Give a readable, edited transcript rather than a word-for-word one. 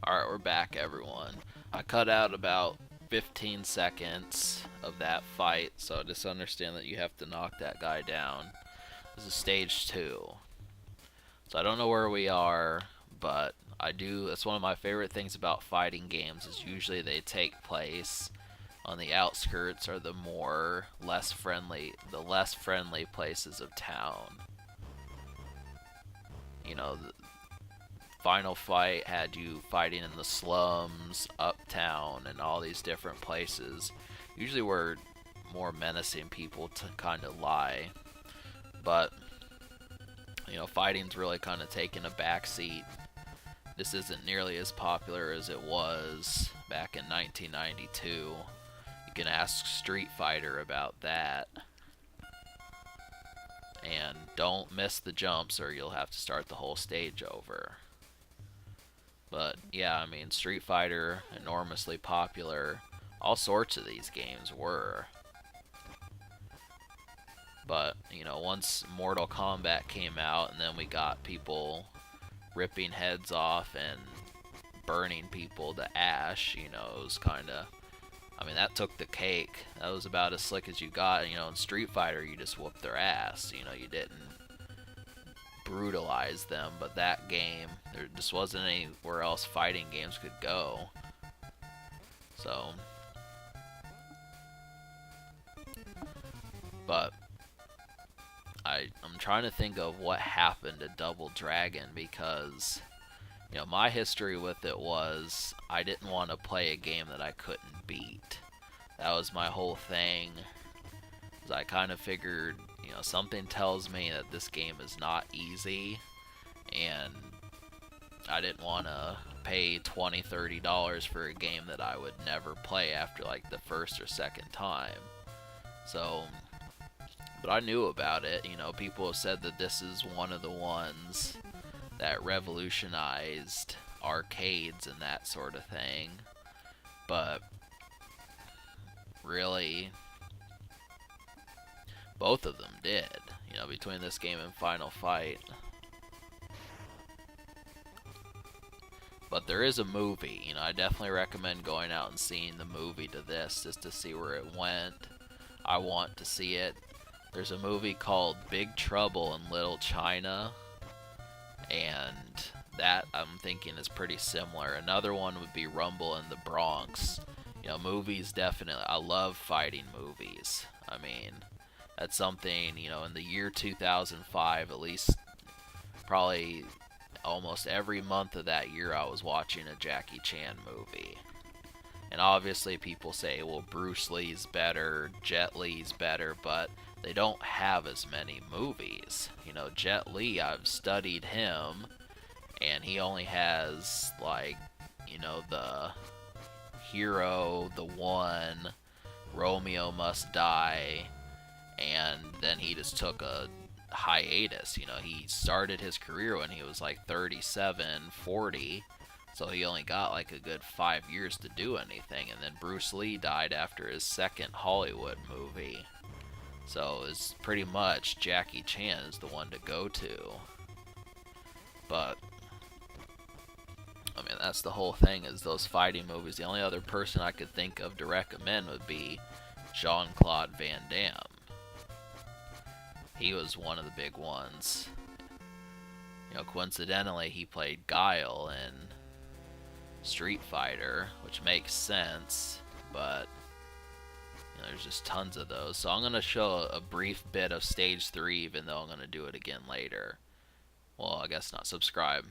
Alright, we're back, everyone. I cut out about 15 seconds of that fight, so just understand that you have to knock that guy down. This is stage 2. So I don't know where we are, but I do. That's one of my favorite things about fighting games, is usually they take place on the outskirts or the less friendly places of town. The final fight had you fighting in the slums, uptown, and all these different places. Usually where more menacing people to kind of lie. But, fighting's really kind of taken a backseat. This isn't nearly as popular as it was back in 1992. You can ask Street Fighter about that. And don't miss the jumps or you'll have to start the whole stage over. But yeah, I mean, Street Fighter, enormously popular. All sorts of these games were. But, once Mortal Kombat came out and then we got people ripping heads off and burning people to ash, it was kind of, I mean, that took the cake. That was about as slick as you got. In Street Fighter, you just whooped their ass. You didn't brutalize them. But that game, there just wasn't anywhere else fighting games could go. So, but I'm trying to think of what happened to Double Dragon, because my history with it was I didn't want to play a game that I couldn't beat. That was my whole thing. I kind of figured, something tells me that this game is not easy, and I didn't want to pay $20, $30 for a game that I would never play after like the first or second time. So, but I knew about it. People have said that this is one of the ones that revolutionized arcades and that sort of thing. But really, both of them did. Between this game and Final Fight. But there is a movie. I definitely recommend going out and seeing the movie to this just to see where it went. I want to see it. There's a movie called Big Trouble in Little China, and that I'm thinking is pretty similar. Another one would be Rumble in the Bronx. Movies definitely. I love fighting movies. I mean, that's something, in the year 2005, at least probably almost every month of that year I was watching a Jackie Chan movie. And obviously people say, well, Bruce Lee's better, Jet Li's better, but they don't have as many movies. Jet Li, I've studied him, and he only has, like, the Hero, The One, Romeo Must Die, and then he just took a hiatus. He started his career when he was like 37, 40, so he only got like a good 5 years to do anything, and then Bruce Lee died after his second Hollywood movie. So it's pretty much Jackie Chan is the one to go to. But I mean, that's the whole thing, is those fighting movies. The only other person I could think of to recommend would be Jean-Claude Van Damme. He was one of the big ones. Coincidentally, he played Guile in Street Fighter, which makes sense, but there's just tons of those. So I'm going to show a brief bit of Stage 3, even though I'm going to do it again later. Well, I guess not. Subscribe.